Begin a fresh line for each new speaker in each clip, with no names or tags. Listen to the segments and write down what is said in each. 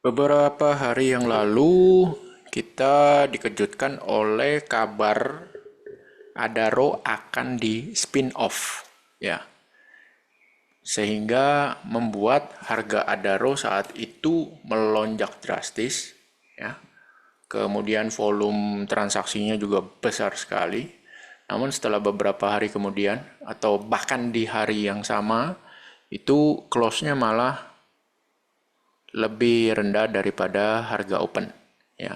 Beberapa hari yang lalu kita dikejutkan oleh kabar Adaro akan di spin-off, ya. Sehingga membuat harga Adaro saat itu melonjak drastis, ya. Kemudian volume transaksinya juga besar sekali. Namun setelah beberapa hari kemudian atau bahkan di hari yang sama itu close-nya malah lebih rendah daripada harga open, ya.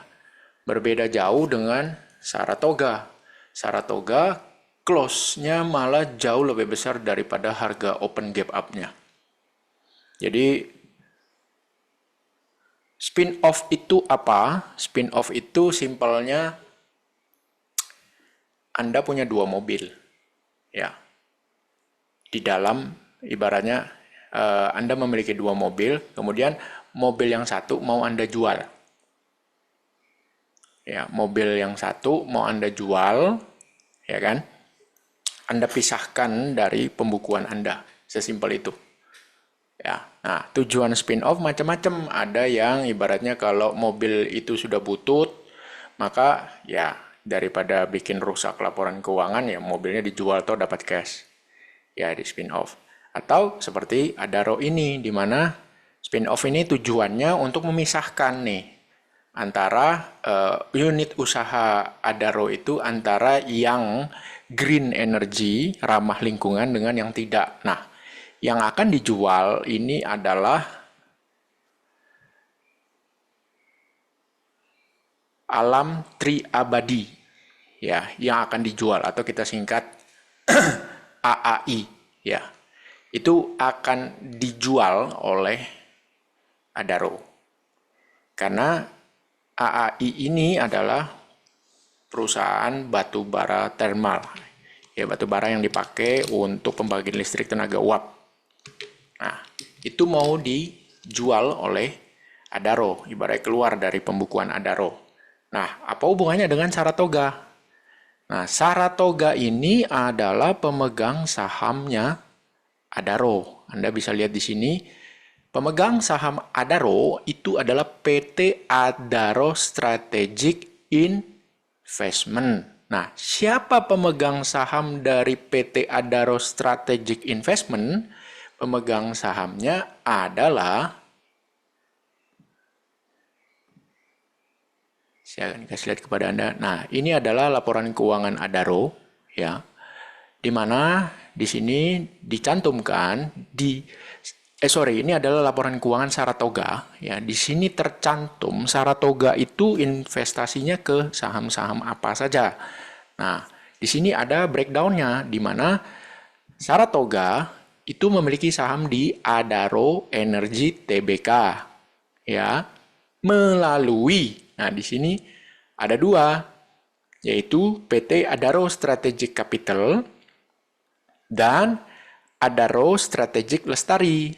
Berbeda jauh dengan Saratoga. Saratoga close-nya malah jauh lebih besar daripada harga open gap up-nya. Jadi spin off itu apa? Spin off itu simpelnya Anda punya dua mobil, ya. Di dalam ibaratnya Anda memiliki dua mobil, kemudian mobil yang satu mau Anda jual. Ya, mobil yang satu mau Anda jual, ya kan? Anda pisahkan dari pembukuan Anda. Sesimpel itu. Ya. Nah, tujuan spin-off macam-macam. Ada yang ibaratnya kalau mobil itu sudah butut, maka ya daripada bikin rusak laporan keuangan, ya mobilnya dijual atau dapat cash. Ya, di spin-off. Atau seperti Adaro ini, di mana spin-off ini tujuannya untuk memisahkan nih antara unit usaha Adaro itu antara yang green energy, ramah lingkungan dengan yang tidak. Nah, yang akan dijual ini adalah alam triabadi, ya, yang akan dijual atau kita singkat AAI, ya. Itu akan dijual oleh Adaro. Karena AAI ini adalah perusahaan batu bara thermal. Ya, batu bara yang dipakai untuk pembagian listrik tenaga uap. Nah, itu mau dijual oleh Adaro, ibarat keluar dari pembukuan Adaro. Nah, apa hubungannya dengan Saratoga? Nah, Saratoga ini adalah pemegang sahamnya Adaro. Anda bisa lihat di sini, pemegang saham Adaro itu adalah PT Adaro Strategic Investment. Nah, siapa pemegang saham dari PT Adaro Strategic Investment? Pemegang sahamnya adalah, saya akan kasih lihat kepada Anda. Nah, ini adalah laporan keuangan Adaro, ya. Di mana di sini dicantumkan ini adalah laporan keuangan Saratoga, ya. Di sini tercantum Saratoga itu investasinya ke saham-saham apa saja. Nah, di sini ada breakdown-nya di mana Saratoga itu memiliki saham di Adaro Energy Tbk, ya, melalui. Nah, di sini ada dua, yaitu PT Adaro Strategic Capital dan Adaro Strategic Lestari.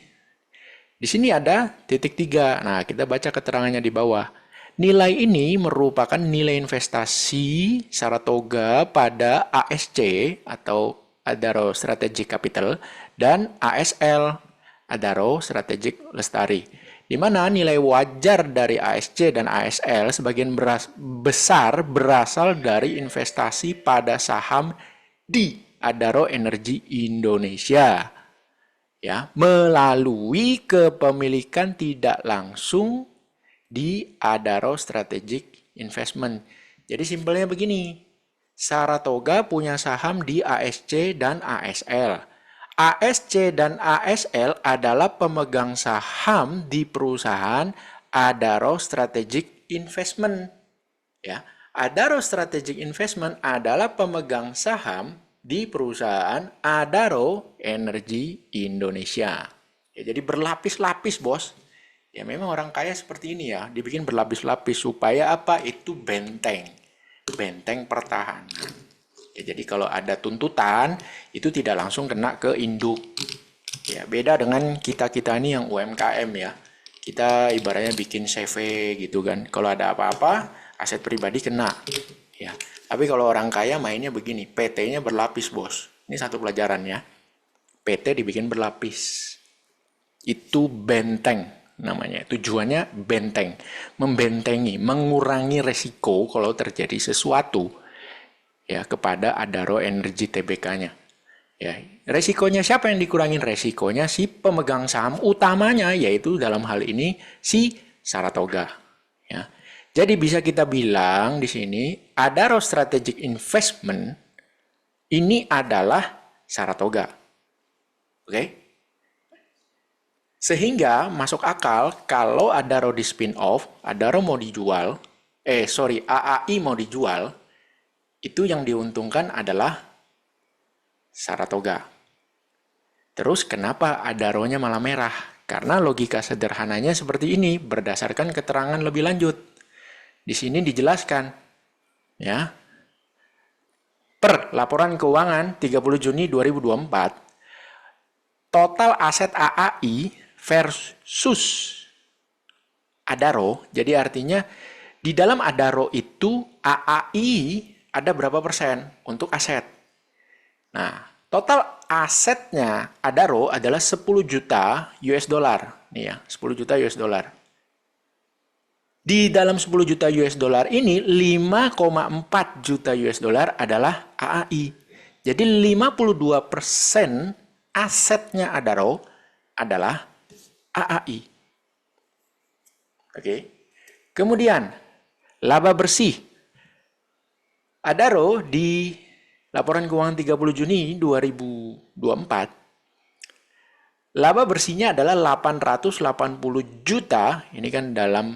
Di sini ada titik tiga. Nah, kita baca keterangannya di bawah. Nilai ini merupakan nilai investasi Saratoga pada ASC atau Adaro Strategic Capital dan ASL Adaro Strategic Lestari. Di mana nilai wajar dari ASC dan ASL sebagian besar berasal dari investasi pada saham di Adaro Energi Indonesia, ya, melalui kepemilikan tidak langsung di Adaro Strategic Investment. Jadi simpelnya begini, Saratoga punya saham di ASC dan ASL. ASC dan ASL adalah pemegang saham di perusahaan Adaro Strategic Investment. Ya, Adaro Strategic Investment adalah pemegang saham di perusahaan Adaro Energi Indonesia. Ya, jadi berlapis-lapis, bos. Ya memang orang kaya seperti ini ya, dibikin berlapis-lapis supaya apa? Itu benteng, benteng pertahanan. Ya, jadi kalau ada tuntutan itu tidak langsung kena ke induk. Ya, beda dengan kita-kita ini yang UMKM ya. Kita ibaratnya bikin CV gitu kan. Kalau ada apa-apa, aset pribadi kena. Ya. Tapi kalau orang kaya mainnya begini, PT-nya berlapis, bos. Ini satu pelajaran ya. PT dibikin berlapis. Itu benteng. namanya. Tujuannya benteng, membentengi, mengurangi resiko kalau terjadi sesuatu ya kepada Adaro Energi Tbk-nya. Ya, resikonya siapa yang dikurangin? Resikonya si pemegang saham utamanya, yaitu dalam hal ini si Saratoga. Ya. Jadi bisa kita bilang di sini Adaro Strategic Investment ini adalah Saratoga. Oke? Sehingga masuk akal kalau Adaro di spin off, Adaro mau dijual, AAI mau dijual, itu yang diuntungkan adalah Saratoga. Terus kenapa Adaro-nya malah merah? Karena logika sederhananya seperti ini, berdasarkan keterangan lebih lanjut. Di sini dijelaskan, ya, per laporan keuangan 30 Juni 2024, total aset AAI versus Adaro, jadi artinya di dalam Adaro itu AAI ada berapa persen untuk aset. Nah, total asetnya Adaro adalah 10 juta US dollar. Nih ya, 10 juta US dollar. Di dalam 10 juta US dollar ini 5,4 juta US dollar adalah AAI. Jadi 52% asetnya Adaro adalah AAI. Oke. Kemudian laba bersih. Adaro di laporan keuangan 30 Juni 2024, laba bersihnya adalah 880 juta, ini kan dalam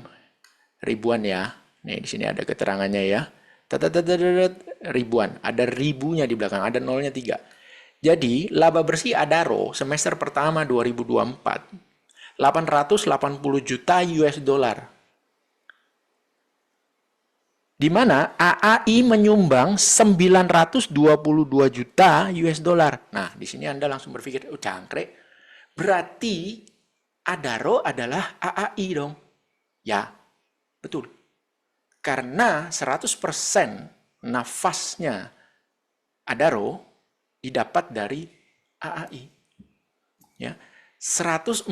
ribuan ya. Nih di sini ada keterangannya ya. Ribuan, ada ribunya di belakang, ada nolnya 3. Jadi laba bersih Adaro semester pertama 2024 880 juta US dollar. Di mana AAI menyumbang 922 juta US dollar. Nah, di sini Anda langsung berpikir, oh jangkrik, berarti Adaro adalah AAI dong. Ya, betul. Karena 100% nafasnya Adaro didapat dari AAI. Ya, 104%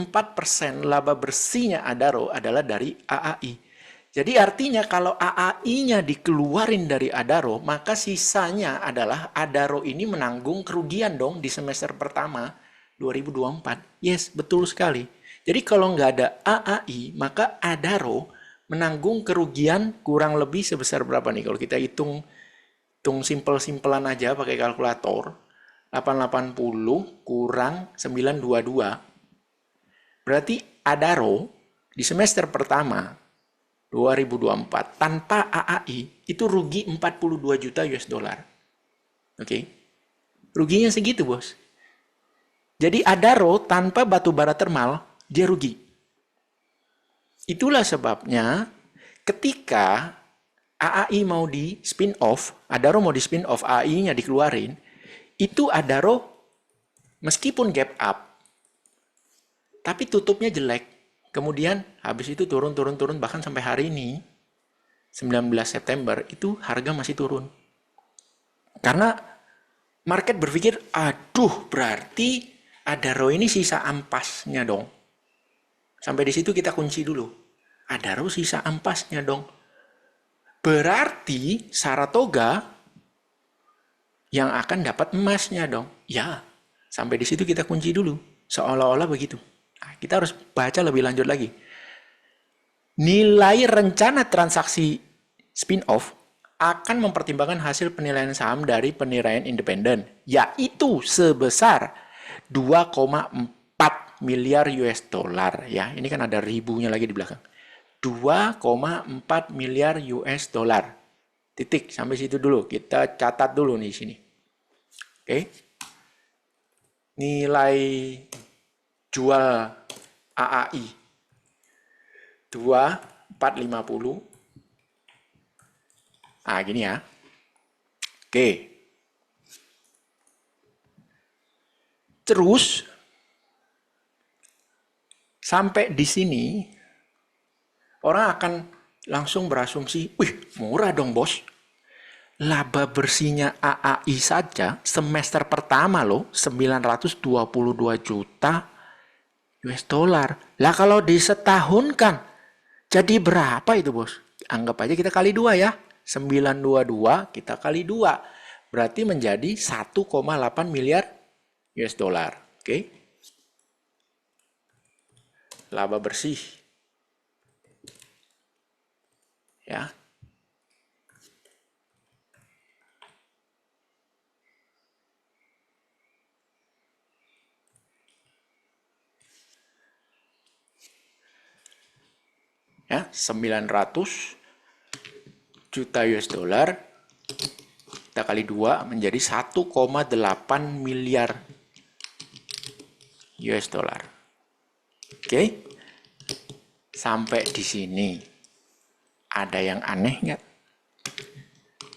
laba bersihnya Adaro adalah dari AAI. Jadi artinya kalau AAI-nya dikeluarin dari Adaro, maka sisanya adalah Adaro ini menanggung kerugian dong di semester pertama 2024. Yes, betul sekali. Jadi kalau nggak ada AAI, maka Adaro menanggung kerugian kurang lebih sebesar berapa nih? Kalau kita hitung simpel-simpelan aja pakai kalkulator, 880 kurang 922. Berarti Adaro di semester pertama 2024 tanpa AAI itu rugi 42 juta US dollar. Oke. Ruginya segitu, Bos. Jadi Adaro tanpa batu bara termal dia rugi. Itulah sebabnya ketika AAI mau di spin off, Adaro mau di spin off, AAI-nya dikeluarin, itu Adaro meskipun gap up tapi tutupnya jelek. Kemudian habis itu turun, bahkan sampai hari ini 19 September itu harga masih turun. Karena market berpikir, aduh berarti Adaro ini sisa ampasnya dong. Sampai di situ kita kunci dulu. Adaro sisa ampasnya dong. Berarti Saratoga yang akan dapat emasnya dong. Ya, sampai di situ kita kunci dulu. Seolah-olah begitu. Nah, kita harus baca lebih lanjut lagi. Nilai rencana transaksi spin-off akan mempertimbangkan hasil penilaian saham dari penilaian independen, yaitu sebesar 2,4 miliar US dollar. Ya, ini kan ada ribunya lagi di belakang. 2,4 miliar US dollar. Titik, sampai situ dulu. Kita catat dulu nih di sini. Oke. Nilai jual AAI 2450. Ah, gini ya. Oke. Terus sampai di sini orang akan langsung berasumsi, wih, murah dong, Bos. Laba bersihnya AAI saja semester pertama loh 922 juta US dollar. Lah kalau disetahunkan, jadi berapa itu bos? Anggap aja kita kali 2 ya. 922 kita kali 2. Berarti menjadi 1,8 miliar US dollar. Oke. Laba bersih. Ya. Ya, 900 juta US dollar kita kali 2 menjadi 1,8 miliar US dollar. Oke. Sampai di sini ada yang aneh nggak?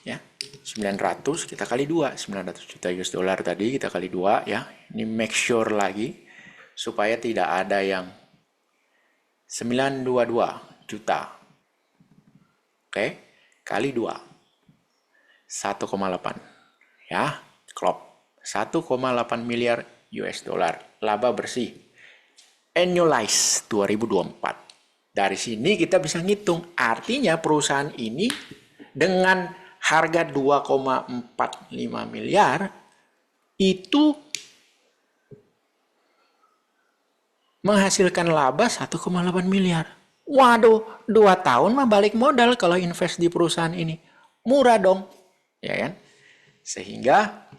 Ya, 900 kita kali 2, 900 juta US dollar tadi kita kali 2 ya. Ini make sure lagi supaya tidak ada yang 922 juta. Oke, kali 2. 1,8. Ya, klop. 1,8 miliar US dollar. Laba bersih. Annualize 2024. Dari sini kita bisa ngitung. Artinya perusahaan ini dengan harga 2,45 miliar itu menghasilkan laba 1,8 miliar. Waduh, 2 tahun mah balik modal kalau invest di perusahaan ini. Murah dong, ya kan? Sehingga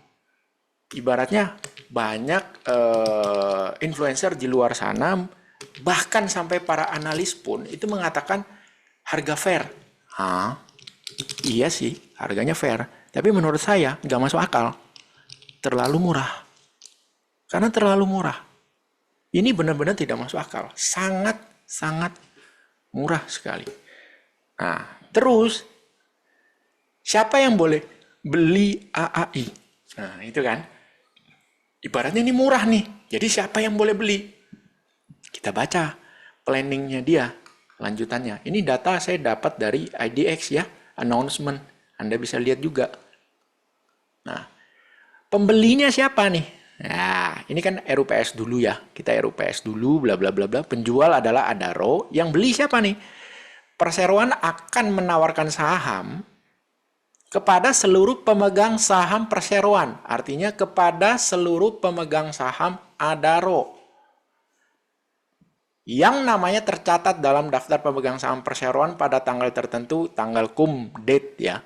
ibaratnya banyak influencer di luar sana, bahkan sampai para analis pun itu mengatakan harga fair. Hah? Iya sih, harganya fair. Tapi menurut saya nggak masuk akal. Terlalu murah. Karena terlalu murah. Ini benar-benar tidak masuk akal. Sangat murah sekali. Nah, terus siapa yang boleh beli AAI? Nah, itu kan. Ibaratnya ini murah nih. Jadi siapa yang boleh beli? Kita baca planningnya dia, lanjutannya. Ini data saya dapat dari IDX ya, announcement. Anda bisa lihat juga. Nah, pembelinya siapa nih? Nah, ini kan RUPS dulu ya. Kita RUPS dulu, bla bla bla bla. Penjual adalah Adaro. Yang beli siapa nih? Perseroan akan menawarkan saham kepada seluruh pemegang saham perseroan. Artinya kepada seluruh pemegang saham Adaro yang namanya tercatat dalam daftar pemegang saham perseroan pada tanggal tertentu, tanggal cum date ya,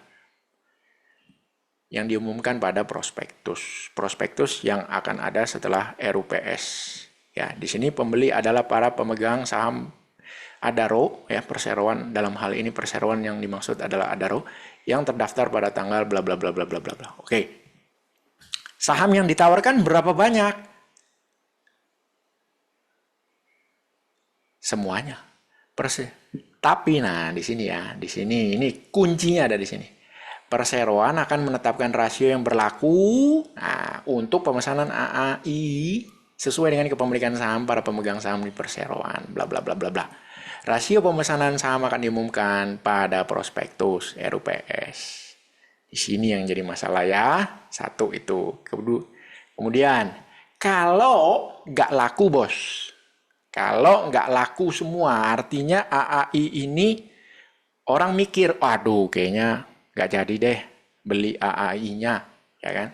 yang diumumkan pada prospektus yang akan ada setelah RUPS. Ya, di sini pembeli adalah para pemegang saham Adaro, ya, perseroan, dalam hal ini perseroan yang dimaksud adalah Adaro yang terdaftar pada tanggal bla bla bla bla bla bla bla. Oke. Saham yang ditawarkan berapa banyak? Semuanya. Tapi nah di sini ya, di sini ini kuncinya ada di sini. Perseroan akan menetapkan rasio yang berlaku untuk pemesanan AAI sesuai dengan kepemilikan saham para pemegang saham di perseroan, bla bla bla bla bla. Rasio pemesanan saham akan diumumkan pada prospektus RUPS. Di sini yang jadi masalah ya, satu itu. Kemudian kalau nggak laku bos, kalau nggak laku semua, artinya AAI ini orang mikir, waduh kayaknya nggak jadi deh beli AAI-nya, ya kan?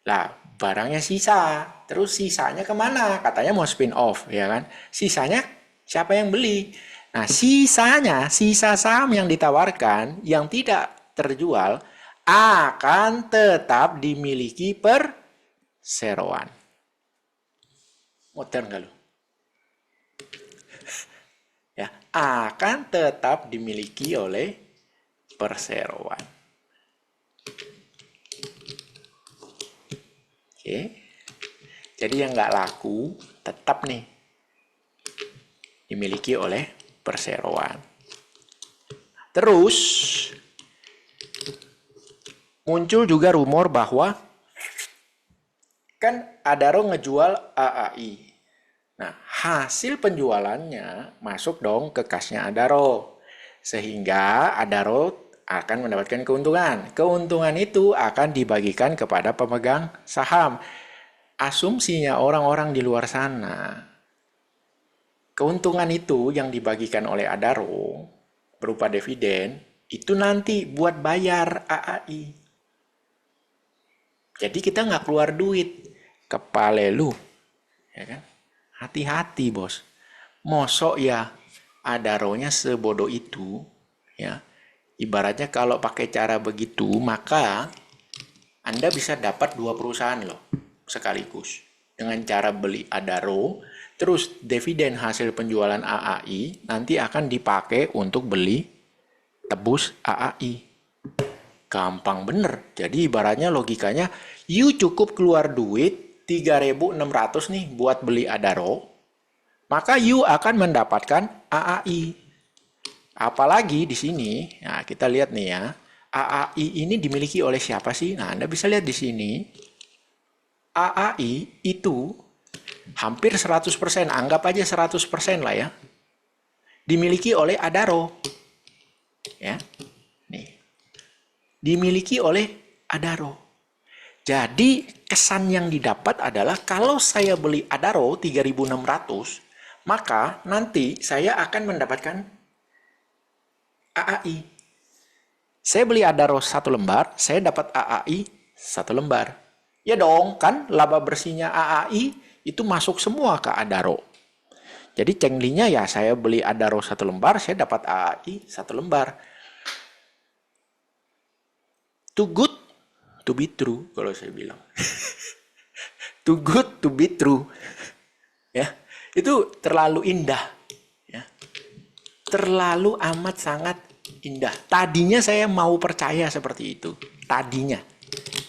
Lah, barangnya sisa, terus sisanya kemana? Katanya mau spin off, ya kan? Sisanya siapa yang beli? Nah, sisa saham yang ditawarkan, yang tidak terjual, akan tetap dimiliki perseroan. Modern nggak lu? Ya, akan tetap dimiliki oleh perseroan. Oke. Jadi yang nggak laku tetap nih dimiliki oleh perseroan. Terus muncul juga rumor bahwa kan Adaro ngejual AAI. Nah, hasil penjualannya masuk dong ke kasnya Adaro. Sehingga Adaro akan mendapatkan keuntungan. Keuntungan itu akan dibagikan kepada pemegang saham. Asumsinya orang-orang di luar sana Keuntungan itu yang dibagikan oleh Adaro berupa dividen, itu nanti buat bayar AAI. Jadi kita nggak keluar duit. Kepale lu. Ya kan? Hati-hati bos. Mosok ya Adaronya sebodoh itu. Ya. Ibaratnya kalau pakai cara begitu, maka Anda bisa dapat 2 perusahaan loh sekaligus. Dengan cara beli Adaro, terus dividen hasil penjualan AAI nanti akan dipakai untuk beli tebus AAI. Gampang bener. Jadi ibaratnya logikanya, you cukup keluar duit 3.600 nih buat beli Adaro, maka you akan mendapatkan AAI. Apalagi di sini, nah kita lihat nih ya, AAI ini dimiliki oleh siapa sih? Nah, Anda bisa lihat di sini, AAI itu hampir 100%, anggap aja 100% lah ya, dimiliki oleh Adaro. Ya, nih, dimiliki oleh Adaro. Jadi kesan yang didapat adalah kalau saya beli Adaro 3.600, maka nanti saya akan mendapatkan AAI. Saya beli Adaro 1 lembar, saya dapat AAI 1 lembar. Ya dong, kan laba bersihnya AAI itu masuk semua ke Adaro. Jadi cenglinya ya saya beli Adaro 1 lembar, saya dapat AAI 1 lembar. Too good to be true kalau saya bilang. Too good to be true. Ya, itu terlalu indah. Ya. Terlalu amat sangat indah. Tadinya saya mau percaya seperti itu. Tadinya.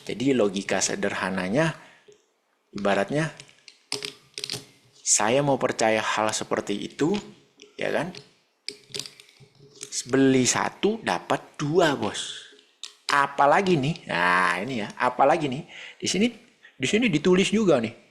Jadi logika sederhananya, ibaratnya saya mau percaya hal seperti itu, ya kan? Beli 1 dapat 2 bos. Apalagi nih, nah ini ya, apalagi nih, di sini ditulis juga nih.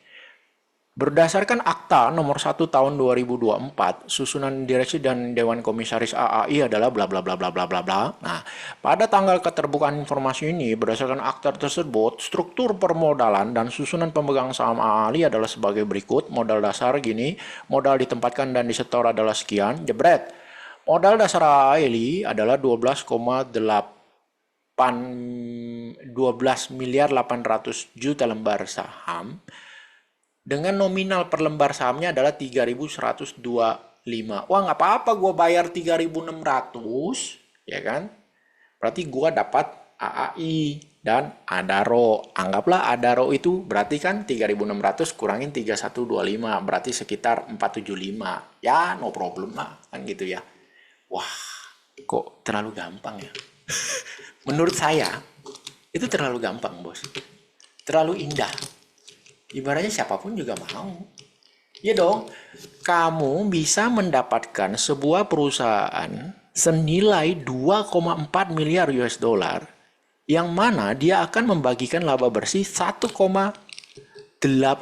Berdasarkan Akta Nomor 1 Tahun 2024, susunan direksi dan Dewan Komisaris AAI adalah bla bla bla bla bla bla bla. Nah, pada tanggal keterbukaan informasi ini, berdasarkan akta tersebut, struktur permodalan dan susunan pemegang saham AAI adalah sebagai berikut. Modal dasar gini, modal ditempatkan dan disetor adalah sekian, jebret. Modal dasar AAI adalah 12 miliar 800 juta lembar saham. Dengan nominal per lembar sahamnya adalah 3.125. Wah, nggak apa-apa gue bayar 3.600, ya kan? Berarti gue dapat AAI dan Adaro. Anggaplah Adaro itu berarti kan 3.600 kurangin 3.125, berarti sekitar 475. Ya, no problem lah, kan gitu ya. Wah, kok terlalu gampang ya? Menurut saya, itu terlalu gampang, bos. Terlalu indah. Ibaratnya siapapun juga mau. Ya dong, kamu bisa mendapatkan sebuah perusahaan senilai 2,4 miliar US dollar yang mana dia akan membagikan laba bersih 1,8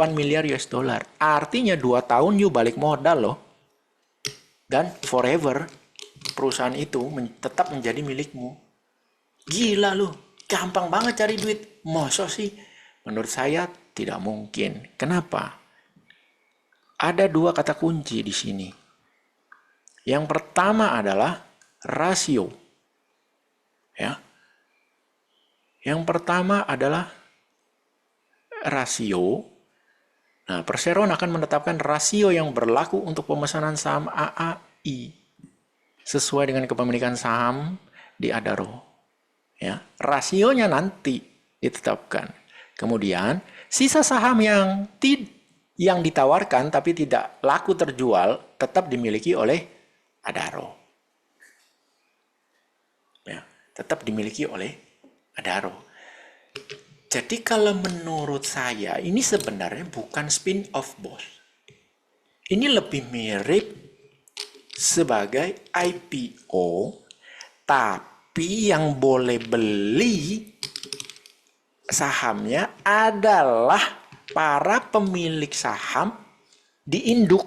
miliar US dollar. Artinya 2 tahun you balik modal loh. Dan forever perusahaan itu tetap menjadi milikmu. Gila loh, gampang banget cari duit. Masa sih? Menurut saya tidak mungkin. Kenapa? Ada 2 kata kunci di sini. Yang pertama adalah rasio. Ya. Yang pertama adalah rasio. Nah, Perseroan akan menetapkan rasio yang berlaku untuk pemesanan saham AAI sesuai dengan kepemilikan saham di Adaro. Ya, rasionya nanti ditetapkan. Kemudian sisa saham yang ditawarkan tapi tidak laku terjual tetap dimiliki oleh Adaro. Ya, tetap dimiliki oleh Adaro. Jadi kalau menurut saya ini sebenarnya bukan spin-off, bos. Ini lebih mirip sebagai IPO, tapi yang boleh beli sahamnya adalah para pemilik saham di induk.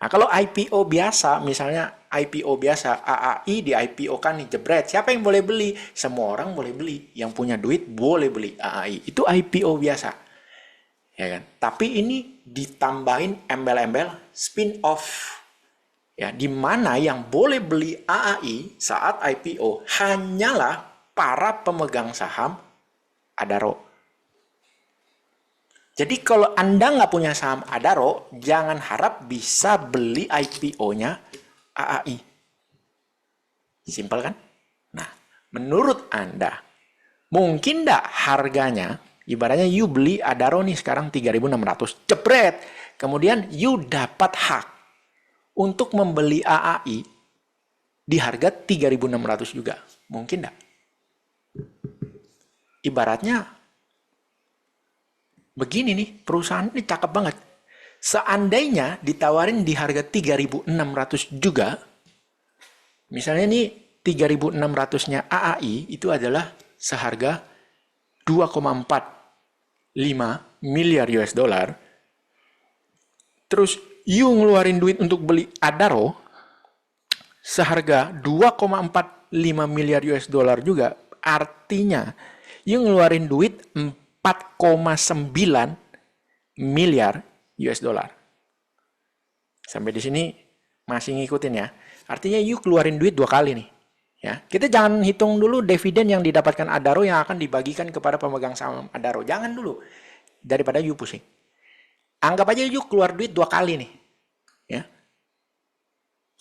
Nah, kalau IPO biasa, misalnya IPO biasa, AAI di IPO kan nih, jebret. Siapa yang boleh beli? Semua orang boleh beli. Yang punya duit boleh beli AAI. Itu IPO biasa. Ya kan? Tapi ini ditambahin embel-embel spin-off. Ya, di mana yang boleh beli AAI saat IPO hanyalah para pemegang saham Adaro. Jadi kalau Anda nggak punya saham Adaro, jangan harap bisa beli IPO-nya AAI. Simpel kan? Nah, menurut Anda, mungkin nggak harganya, ibaratnya you beli Adaro nih sekarang 3.600, jebret. Kemudian you dapat hak untuk membeli AAI di harga 3.600 juga. Mungkin nggak? Ibaratnya, begini nih, perusahaan ini cakep banget. Seandainya ditawarin di harga 3.600 juga, misalnya nih 3.600-nya AAI itu adalah seharga 2,45 miliar US dollar. Terus you ngeluarin duit untuk beli Adaro seharga 2,45 miliar US dollar juga, artinya you ngeluarin duit 4,9 miliar US dollar. Sampai di sini masih ngikutin ya. Artinya you keluarin duit 2 kali nih. Ya, kita jangan hitung dulu dividen yang didapatkan Adaro yang akan dibagikan kepada pemegang saham Adaro. Jangan dulu. Daripada you pusing. Anggap aja you keluar duit 2 kali nih. Ya.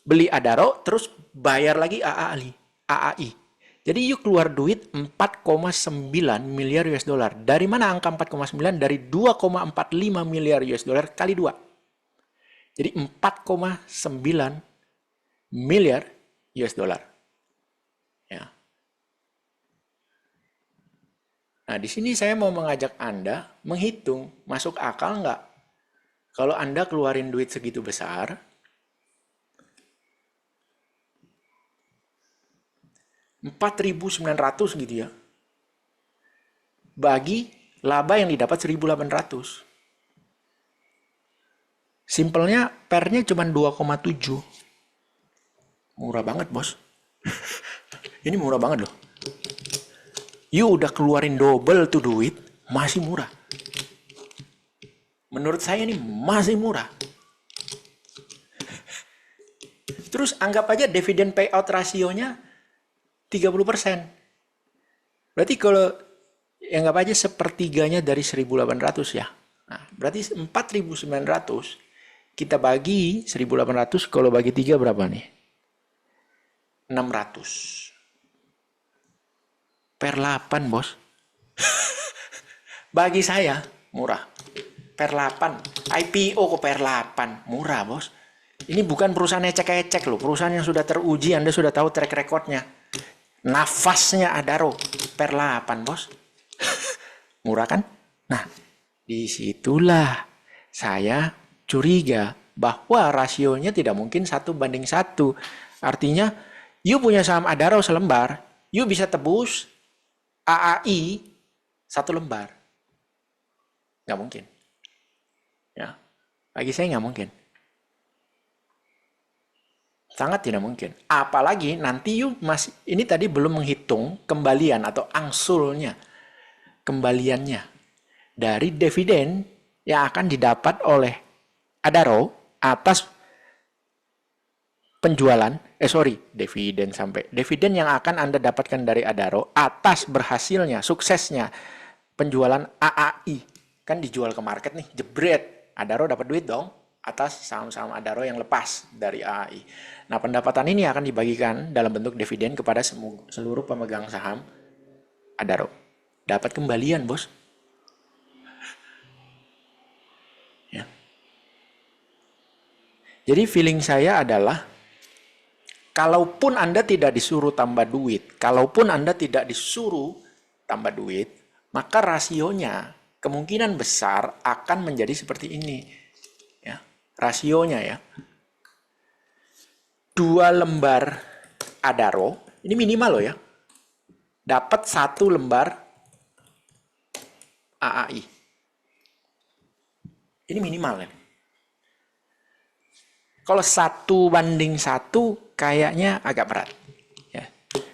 Beli Adaro terus bayar lagi AAI. Jadi you keluar duit 4,9 miliar US dollar. Dari mana angka 4,9? Dari 2,45 miliar US dollar kali 2. Jadi 4,9 miliar US dollar. Ya. Nah, di sini saya mau mengajak Anda menghitung, masuk akal nggak? Kalau Anda keluarin duit segitu besar, 4.900 gitu ya, bagi laba yang didapat 1.800. Simpelnya pernya cuma 2,7. Murah banget, bos. Ini murah banget loh. You udah keluarin double tuh duit, masih murah. Menurut saya ini masih murah. Terus anggap aja dividen payout rasionya 30%. Berarti kalau anggap aja sepertiganya dari 1.800 ya. Nah, berarti 4.900 kita bagi 1.800, kalau bagi 3 berapa nih? 600. Per 8, bos. Bagi saya murah. Per 8. IPO kok per 8. Murah, bos. Ini bukan perusahaan ecek-ecek loh. Perusahaan yang sudah teruji, Anda sudah tahu track recordnya. Nafasnya Adaro per 8, bos. Murah kan? Nah, disitulah saya curiga bahwa rasionya tidak mungkin 1:1. Artinya, you punya saham Adaro selembar, you bisa tebus AAI 1 lembar. Nggak mungkin. Ya, bagi saya nggak mungkin. Sangat tidak mungkin. Apalagi nanti you masih, ini tadi belum menghitung kembalian atau angsulnya. Kembaliannya. Dari dividen yang akan didapat oleh Adaro atas penjualan, dividen yang akan Anda dapatkan dari Adaro atas berhasilnya, suksesnya penjualan AAI. Kan dijual ke market nih, jebret. Adaro dapat duit dong atas saham-saham Adaro yang lepas dari AAI. Nah, pendapatan ini akan dibagikan dalam bentuk dividen kepada seluruh pemegang saham Adaro. Dapat kembalian, bos. Ya. Jadi feeling saya adalah, kalaupun Anda tidak disuruh tambah duit, maka rasionya kemungkinan besar akan menjadi seperti ini. Ya, rasionya ya. 2 lembar Adaro, ini minimal loh ya. Dapat 1 lembar AAI. Ini minimal ya. Kalau 1:1 kayaknya agak berat. Ya.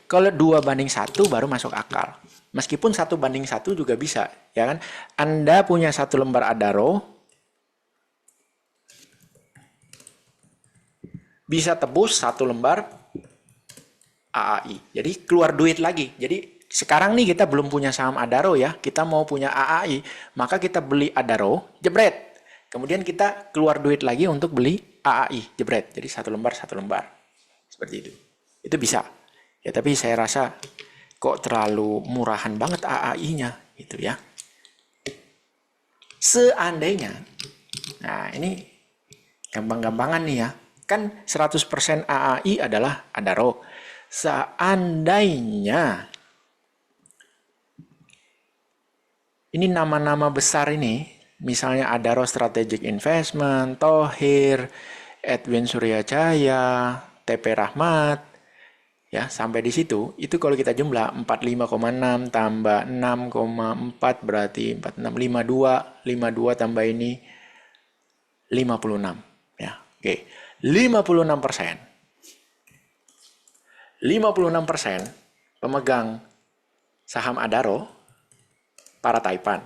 Kalau 2:1 baru masuk akal. Meskipun 1:1 juga bisa, ya kan? Anda punya 1 lembar Adaro, bisa tebus 1 lembar AAI. Jadi keluar duit lagi. Jadi sekarang nih kita belum punya saham Adaro ya, kita mau punya AAI, maka kita beli Adaro, jebret. Kemudian kita keluar duit lagi untuk beli AAI, jebret. Jadi 1 lembar 1 lembar. Seperti itu. Itu bisa. Ya tapi saya rasa kok terlalu murahan banget AAI-nya gitu ya. Seandainya, nah ini gampang-gampangan nih ya, kan 100% AAI adalah Adaro. Seandainya ini nama-nama besar ini, misalnya Adaro Strategic Investment, Thohir, Edwin Suryajaya, TP Rahmat, ya sampai di situ, itu kalau kita jumlah 45,6 tambah 6,4 berarti 4652, 52 tambah ini 56, ya. Oke, 56%. 56% pemegang saham Adaro para Taipan.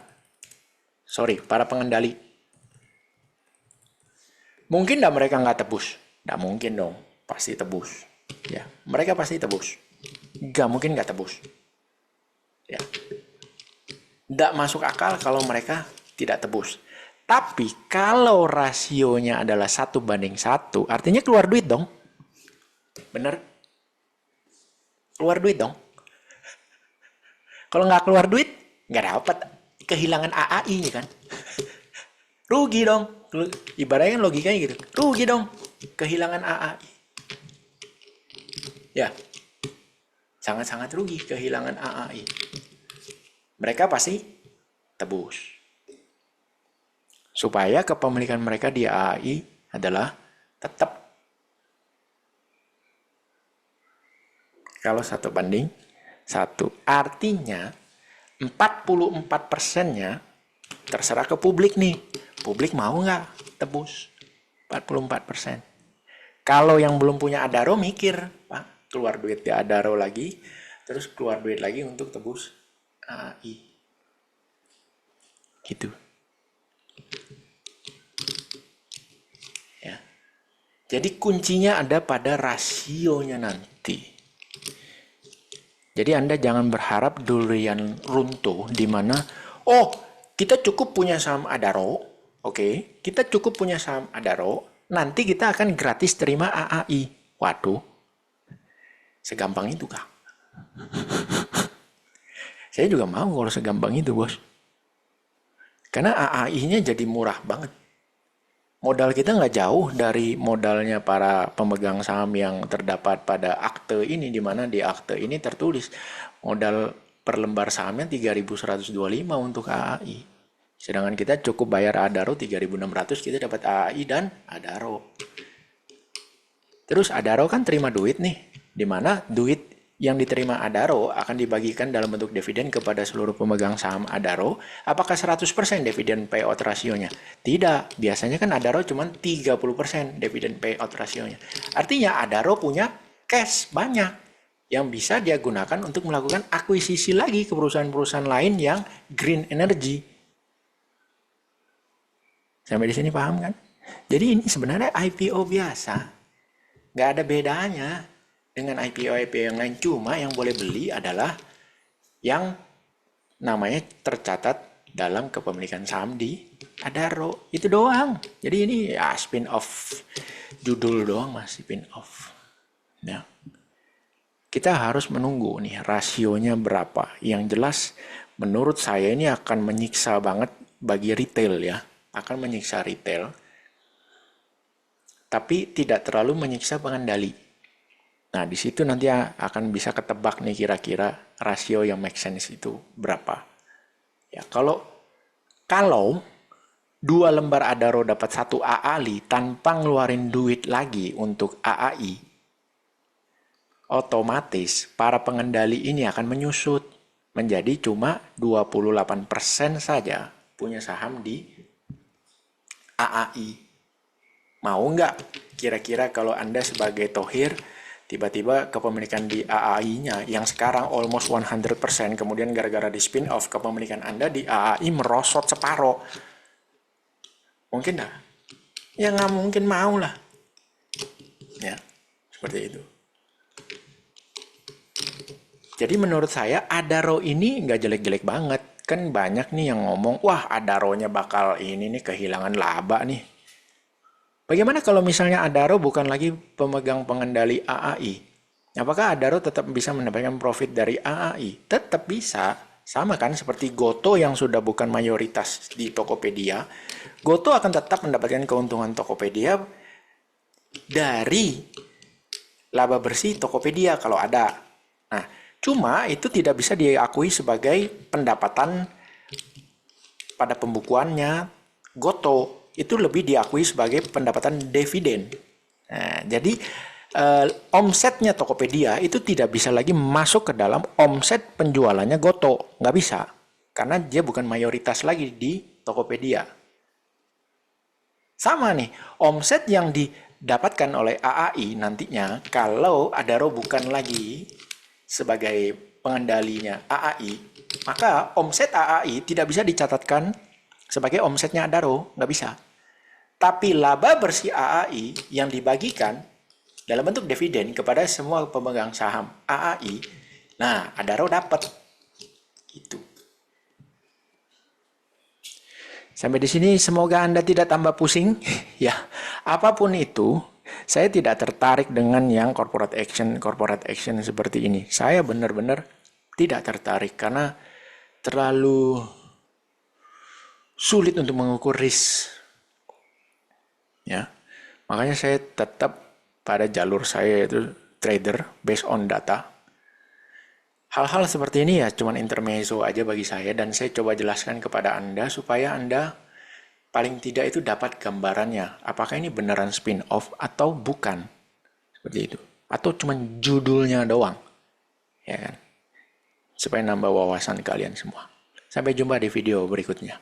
Sorry, para pengendali. Mungkin enggak mereka nggak tebus? Nggak mungkin dong, pasti tebus. Ya, mereka pasti tebus. Nggak mungkin nggak tebus. Ya, nggak masuk akal kalau mereka tidak tebus. Tapi kalau rasionya adalah 1:1, artinya keluar duit dong. Bener? Keluar duit dong. Kalau nggak keluar duit, nggak dapat, kehilangan AAI-nya kan. Rugi dong. Ibaratnya logikanya gitu. Rugi dong, kehilangan AAI. Ya, sangat-sangat rugi kehilangan AAI. Mereka pasti tebus. Supaya kepemilikan mereka di AAI adalah tetap. Kalau 1:1. Artinya 44%-nya terserah ke publik nih. Publik mau nggak tebus? 44%. Kalau yang belum punya Adaro mikir, Pak, keluar duit di Adaro lagi, terus keluar duit lagi untuk tebus AI. Gitu. Ya. Jadi kuncinya ada pada rasionya nanti. Jadi Anda jangan berharap durian runtuh di mana, oh, kita cukup punya saham Adaro, oke, kita cukup punya saham Adaro, nanti kita akan gratis terima AAI. Waduh, segampang itu kah? Saya juga mau kalau segampang itu, bos. Karena AAI-nya jadi murah banget. Modal kita nggak jauh dari modalnya para pemegang saham yang terdapat pada akte ini, di mana di akte ini tertulis modal per lembar sahamnya 3.125 untuk AAI. Sedangkan kita cukup bayar Adaro 3.600, kita dapat AAI dan Adaro. Terus Adaro kan terima duit nih, di mana duit yang diterima Adaro akan dibagikan dalam bentuk dividen kepada seluruh pemegang saham Adaro. Apakah 100% dividen payout rasionya? Tidak, biasanya kan Adaro cuma 30% dividen payout rasionya. Artinya Adaro punya cash banyak yang bisa dia gunakan untuk melakukan akuisisi lagi ke perusahaan-perusahaan lain yang green energy. Sampai di sini paham kan? Jadi ini sebenarnya IPO biasa. Nggak ada bedanya dengan IPO-IPO yang lain, cuma yang boleh beli adalah yang namanya tercatat dalam kepemilikan saham di Adaro. Itu doang. Jadi ini ya spin off judul doang, mas, spin off. Nah, kita harus menunggu nih rasionya berapa. Yang jelas menurut saya ini akan menyiksa banget bagi retail ya. Akan menyiksa retail. Tapi tidak terlalu menyiksa pengendali. Nah, di situ nanti akan bisa ketebak nih kira-kira rasio yang make sense itu berapa. Ya, kalau 2 lembar Adaro dapat 1 AAI tanpa ngeluarin duit lagi untuk AAI, otomatis para pengendali ini akan menyusut menjadi cuma 28% saja punya saham di AAI. Mau nggak kira-kira kalau Anda sebagai Thohir tiba-tiba kepemilikan di AAI-nya yang sekarang almost 100%, kemudian gara-gara di spin off kepemilikan Anda di AAI merosot separoh. Mungkin nggak? Ya nggak mungkin mau lah. Ya, seperti itu. Jadi menurut saya Adaro ini nggak jelek-jelek banget. Kan banyak nih yang ngomong, wah Adaro-nya bakal ini nih kehilangan laba nih. Bagaimana kalau misalnya Adaro bukan lagi pemegang pengendali AAI? Apakah Adaro tetap bisa mendapatkan profit dari AAI? Tetap bisa. Sama kan seperti Goto yang sudah bukan mayoritas di Tokopedia. Goto akan tetap mendapatkan keuntungan Tokopedia dari laba bersih Tokopedia kalau ada. Nah, cuma itu tidak bisa diakui sebagai pendapatan pada pembukuannya Goto. Itu lebih diakui sebagai pendapatan dividen. Nah, jadi omsetnya Tokopedia itu tidak bisa lagi masuk ke dalam omset penjualannya Goto. Nggak bisa. Karena dia bukan mayoritas lagi di Tokopedia. Sama nih, omset yang didapatkan oleh AAI nantinya, kalau Adaro bukan lagi sebagai pengendalinya AAI, maka omset AAI tidak bisa dicatatkan sebagai omsetnya Adaro. Nggak bisa. Tapi laba bersih AAI yang dibagikan dalam bentuk dividen kepada semua pemegang saham AAI, nah Adaro dapat. Gitu. Sampai di sini semoga Anda tidak tambah pusing. Ya, apapun itu, saya tidak tertarik dengan yang corporate action seperti ini. Saya benar-benar tidak tertarik karena terlalu sulit untuk mengukur risk. Ya, makanya saya tetap pada jalur saya yaitu trader based on data. Hal-hal seperti ini ya cuman intermezzo aja bagi saya dan saya coba jelaskan kepada Anda supaya Anda paling tidak itu dapat gambarannya. Apakah ini beneran spin-off atau bukan? Seperti itu. Atau cuman judulnya doang. Ya kan? Supaya nambah wawasan kalian semua. Sampai jumpa di video berikutnya.